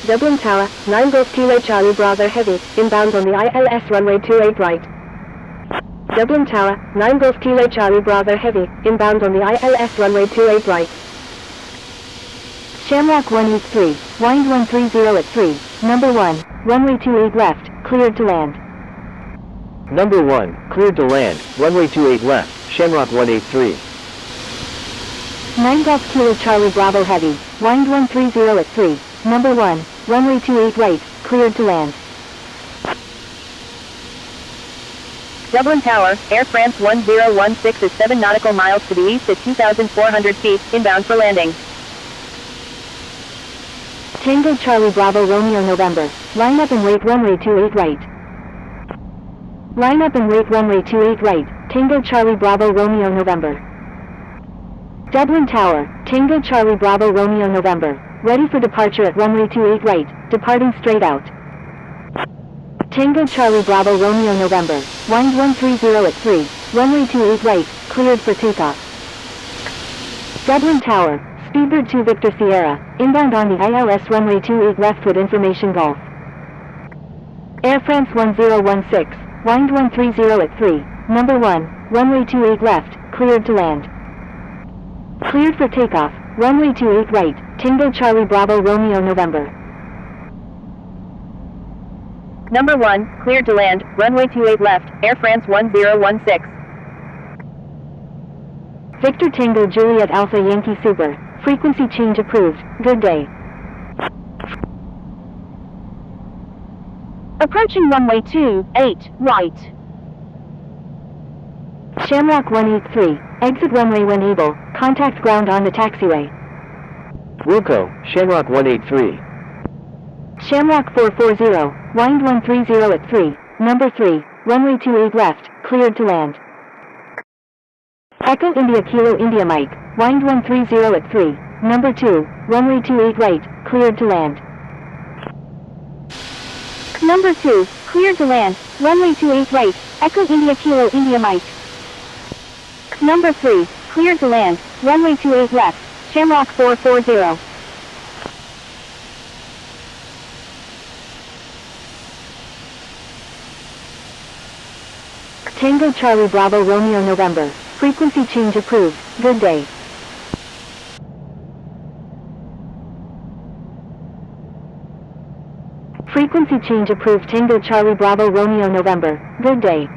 Dublin Tower, 9 Golf Kilo Charlie Bravo Heavy, inbound on the ILS runway 28 right. Dublin Tower, 9 Golf Kilo Charlie Bravo Heavy, inbound on the ILS runway 28 right. Shamrock 183, wind 130 at 3, number 1, runway 28 left, cleared to land. Number 1, cleared to land, runway 28 left, Shamrock 183. 9 Golf Kilo Charlie Bravo Heavy, wind 130 at 3, number 1, runway 28 right, cleared to land. Dublin Tower, Air France 1016 is 7 nautical miles to the east at 2,400 feet, inbound for landing. Tango Charlie Bravo Romeo November, line up and wait runway 28 right. Line up and wait runway 28 right, Tango Charlie Bravo Romeo November. Dublin Tower, Tango Charlie Bravo Romeo November, ready for departure at runway 28 right, departing straight out. Tango Charlie Bravo Romeo November, wind 130 at 3, runway 28 right, cleared for takeoff. Dublin Tower, Speedbird 2 Victor Sierra, inbound on the ILS runway 28 left with information Golf. Air France 1016, wind 130 at 3, number 1, runway 28 left, cleared to land. Cleared for takeoff, runway 28 right, Tango Charlie Bravo Romeo November. Number 1, cleared to land, runway 28 left, Air France 1016. Victor Tango Juliet Alpha Yankee Super, frequency change approved, good day. Approaching runway 28 right. Shamrock 183, exit runway when able, contact ground on the taxiway. Wilco, Shamrock 183. Shamrock 440, wind 130 at 3, number 3, runway 28 left, cleared to land. Echo India Kilo India Mike, wind 130 at 3, number 2, runway 28 right, cleared to land. Number 2, cleared to land, runway 28 right, Echo India Kilo India Mike. Number 3, cleared to land, runway 28 left, Shamrock 440. Tango Charlie Bravo Romeo November, frequency change approved, good day. Frequency change approved Tango Charlie Bravo Romeo November, good day.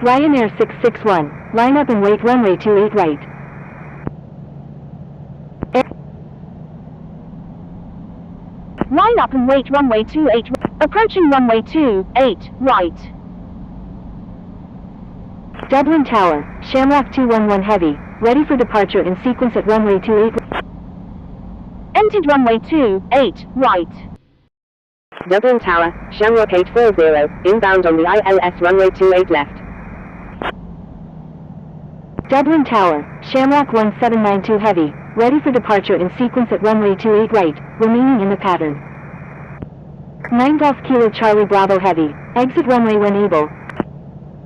Ryanair 661, line up and wait runway 28 right. Line up and wait runway 28, approaching runway 28 right. Dublin Tower, Shamrock 211 Heavy, ready for departure in sequence at runway 28. Entered runway 28 right. Dublin Tower, Shamrock 840, inbound on the ILS runway 28 left. Dublin Tower, Shamrock 1792 Heavy, ready for departure in sequence at runway 28 right, remaining in the pattern. 9 Golf Kilo Charlie Bravo Heavy, exit runway when able.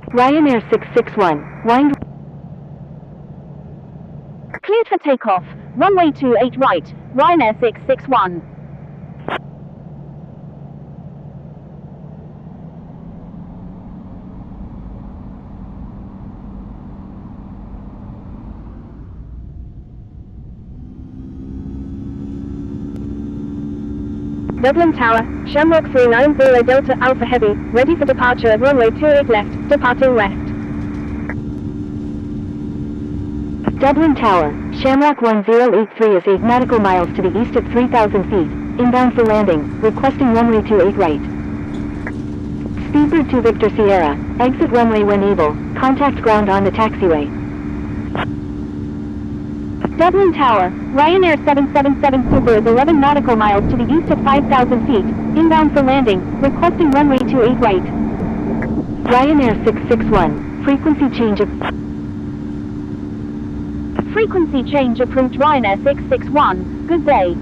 Ryanair 661, wind. Cleared for takeoff, runway 28 right, Ryanair 661. Dublin Tower, Shamrock 390 Delta Alpha Heavy, ready for departure at runway 28 left, departing west. Dublin Tower, Shamrock 1083 is 8 nautical miles to the east at 3,000 feet, inbound for landing, requesting runway 28 right. Speedbird 2 Victor Sierra, exit runway when able, contact ground on the taxiway. Dublin Tower, Ryanair 777 Super is 11 nautical miles to the east at 5,000 feet, inbound for landing, requesting runway 28 right. Ryanair 661, frequency change of... Frequency change approved Ryanair 661, good day.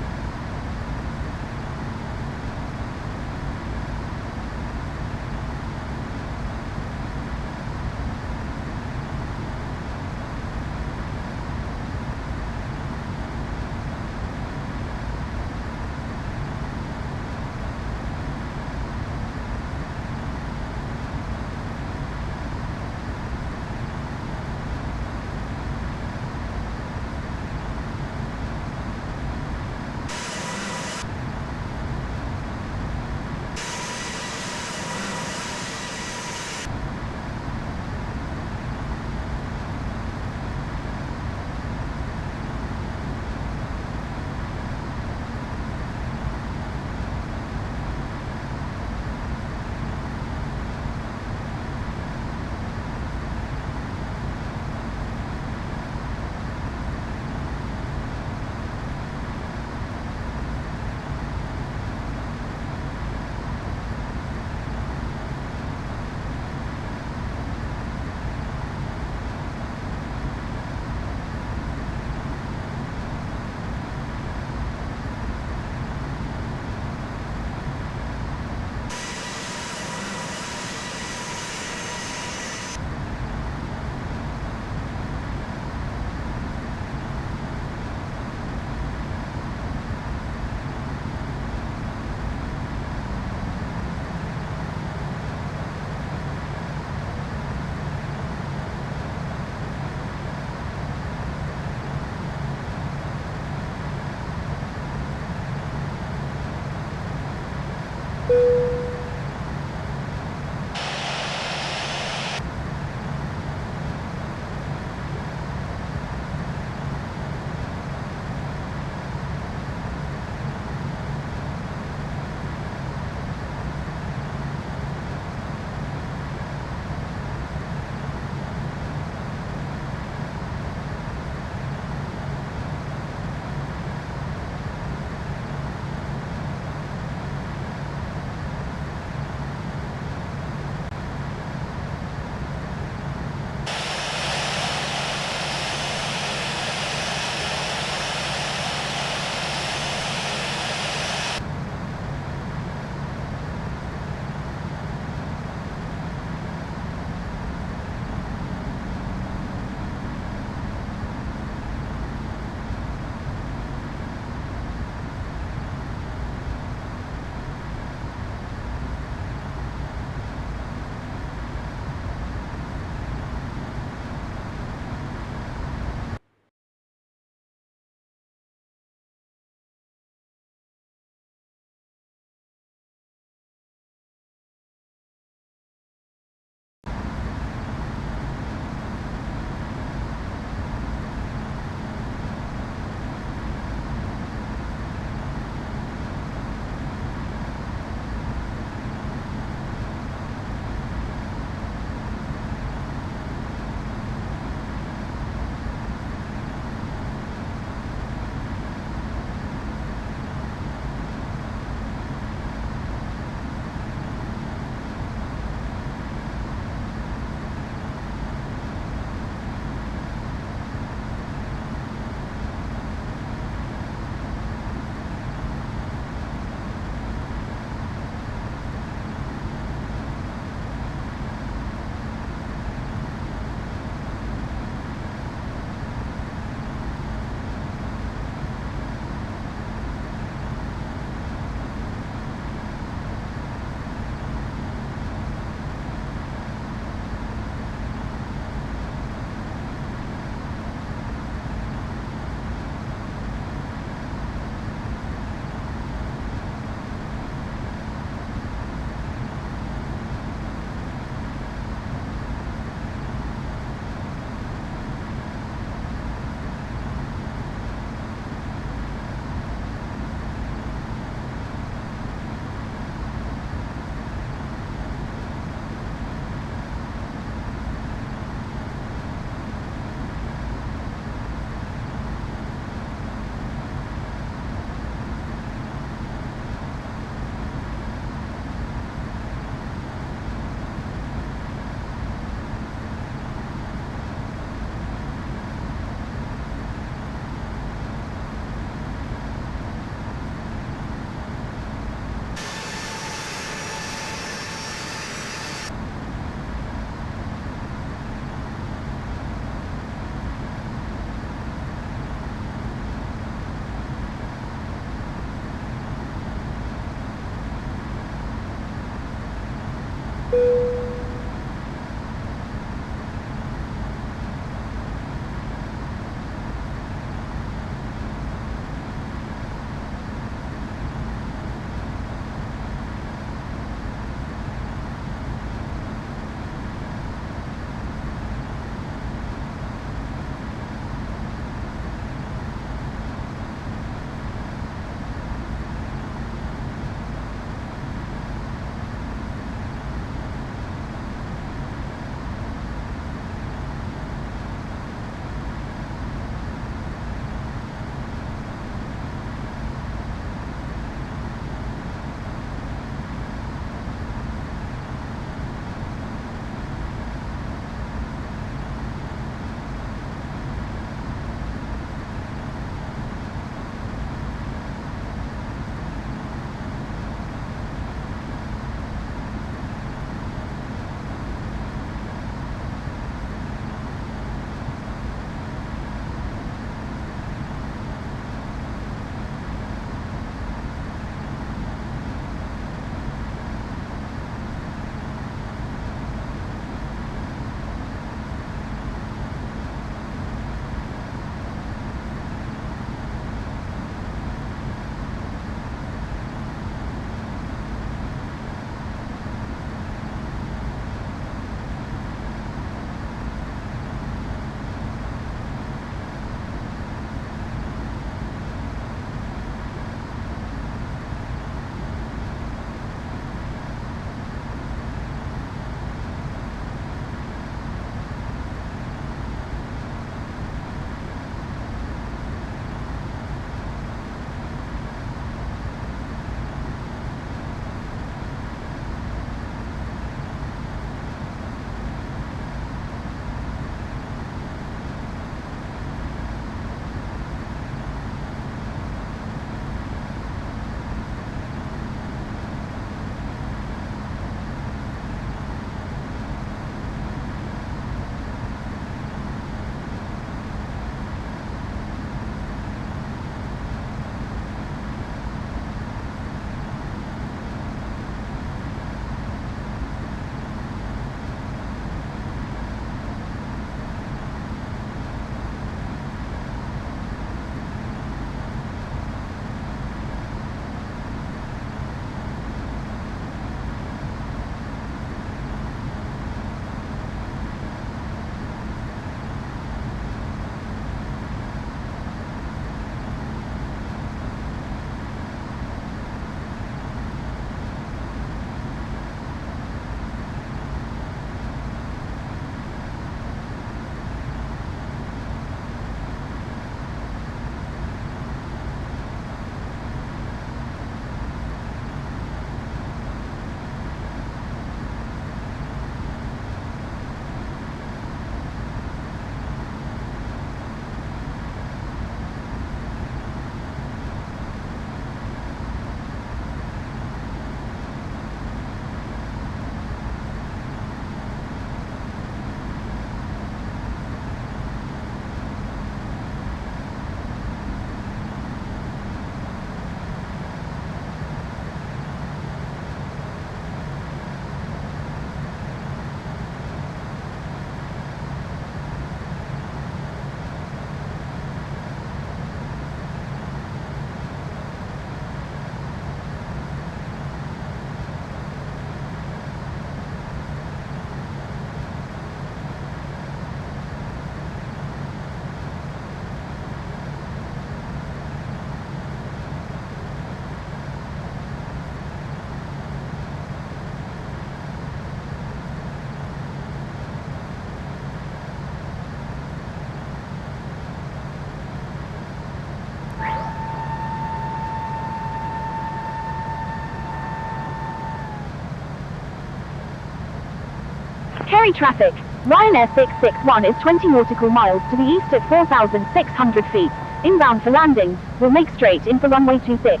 Kerry traffic. Ryanair 661 is 20 nautical miles to the east at 4,600 feet. Inbound for landings. Will make straight in for runway 26.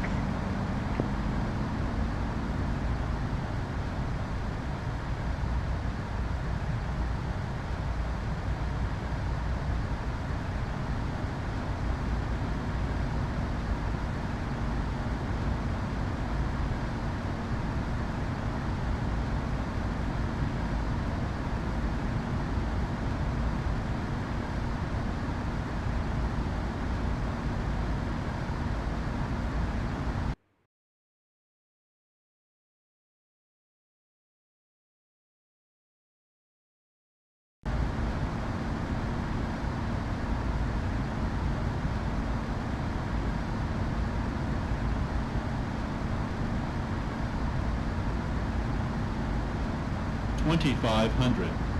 $2,500.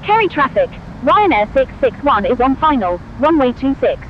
Kerry traffic. Ryanair 661 is on final, runway 26.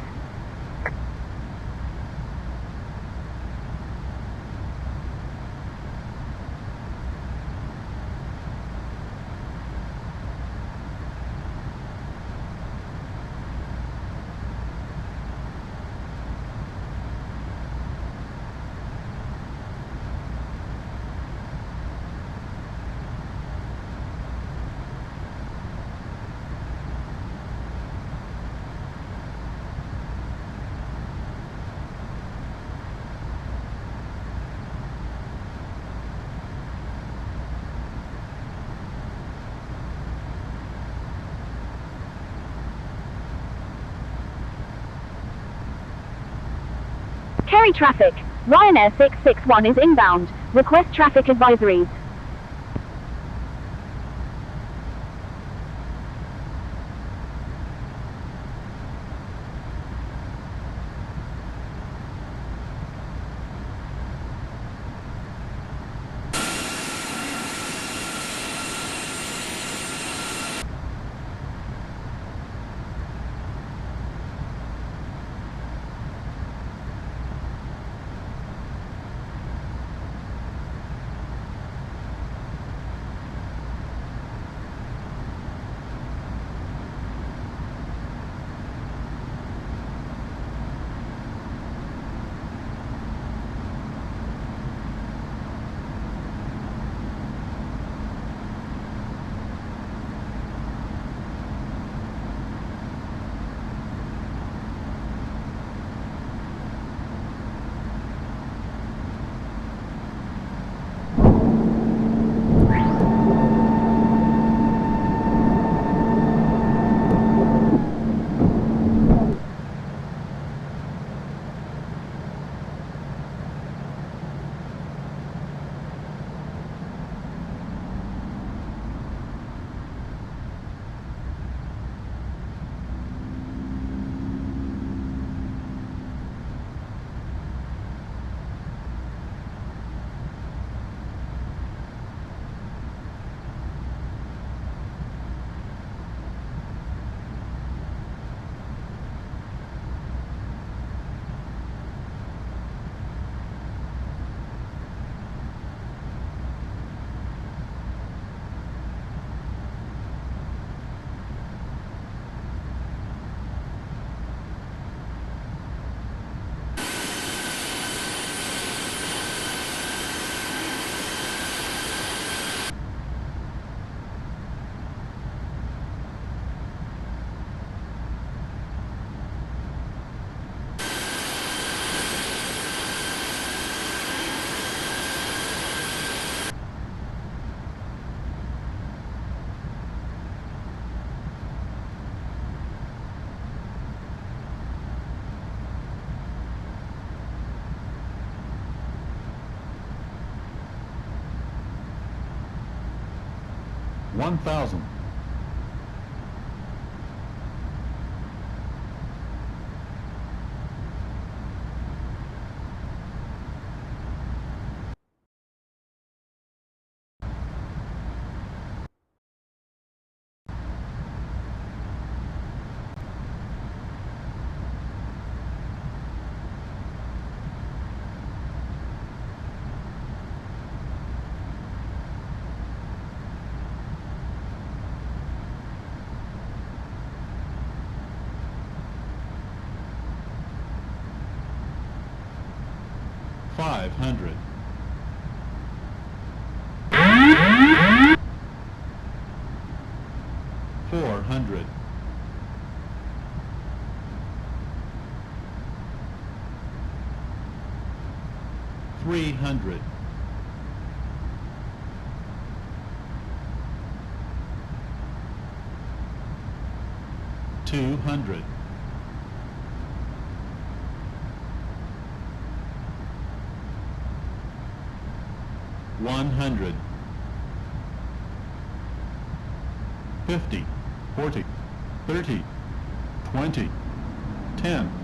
Kerry traffic. Ryanair 661 is inbound. Request traffic advisories. 1,000. 500. 400. 300. 200. 100. 50. 40. 30. 20. 10.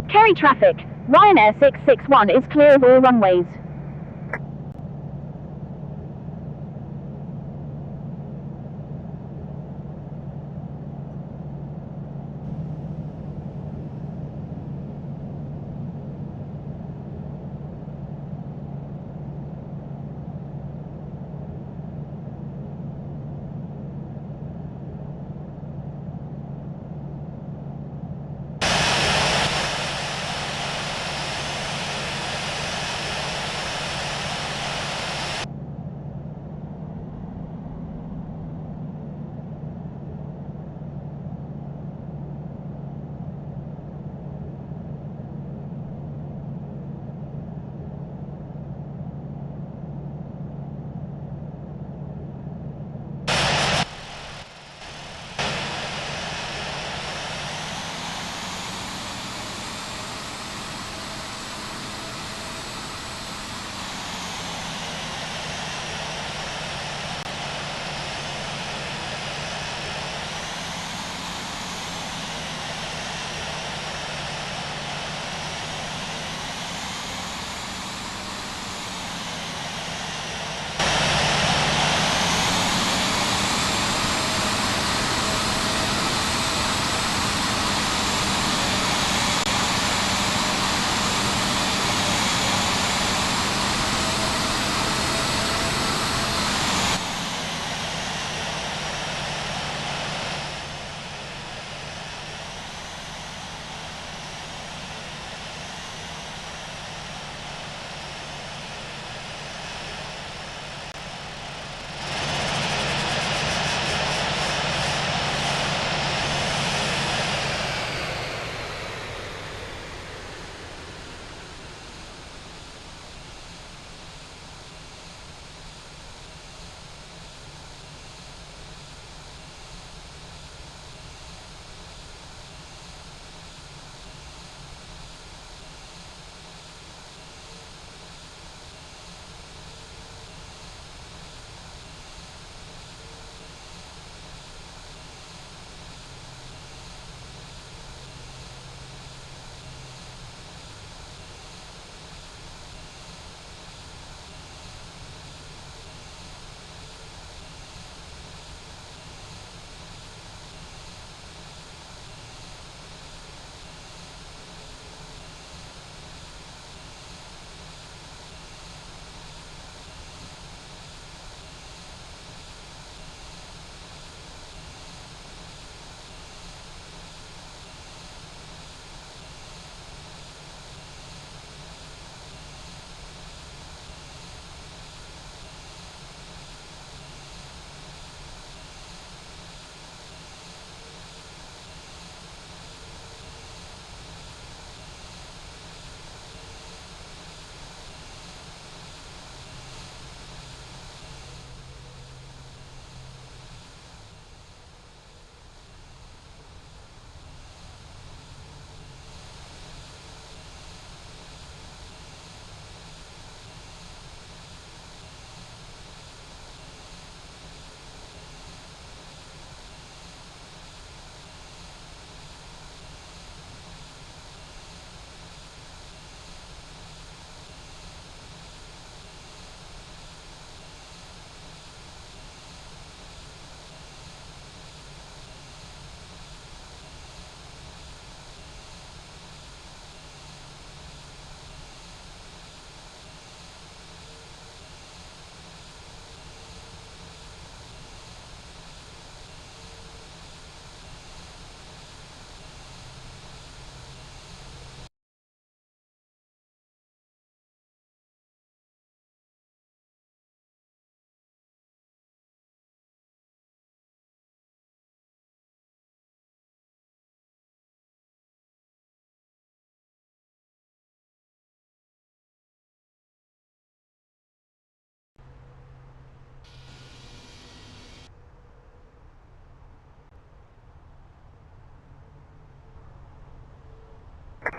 Kerry traffic. Ryanair 661 is clear of all runways.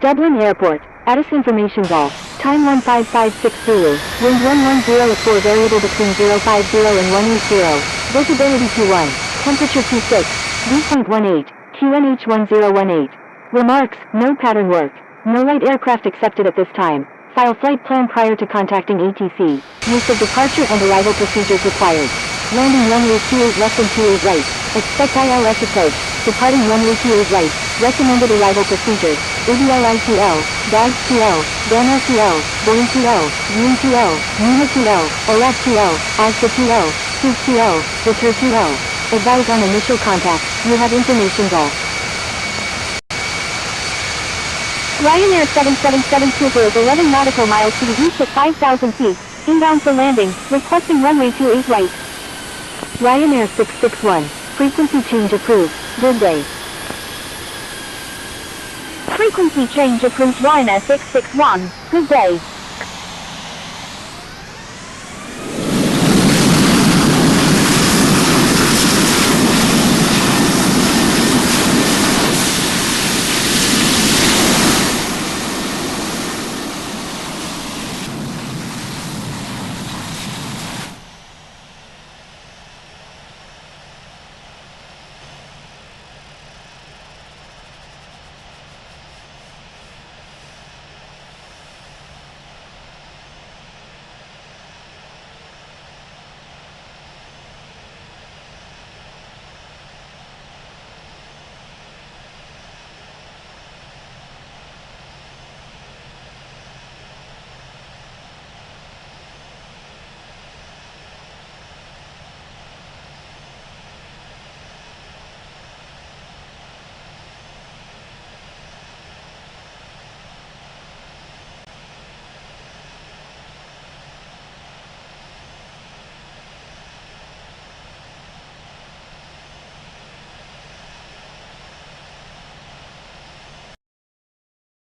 Dublin Airport, Addis Information Golf, time 1556 Zulu, wind 110 at 4 variable between 050 and 180, visibility 21, temperature 26, dew point 18, QNH 1018. Remarks, no pattern work, no light aircraft accepted at this time, file flight plan prior to contacting ATC, use of departure and arrival procedures required. Landing runway 28 left and 28 right, expect ILS approach, departing runway 28 right, recommended arrival procedures, ADL ITL, DAG TL, DAN LTL, Boeing TL, Green TL, Nina TL, OLAP TL, ASCA TL, SUV TL, Vitur TL. Advise on initial contact, you have information golf. Ryanair 777 Super is 11 nautical miles to the east at 5,000 feet, inbound for landing, requesting runway 28 right. Ryanair 661, frequency change approved, good day. Frequency change approved Ryanair 661, good day.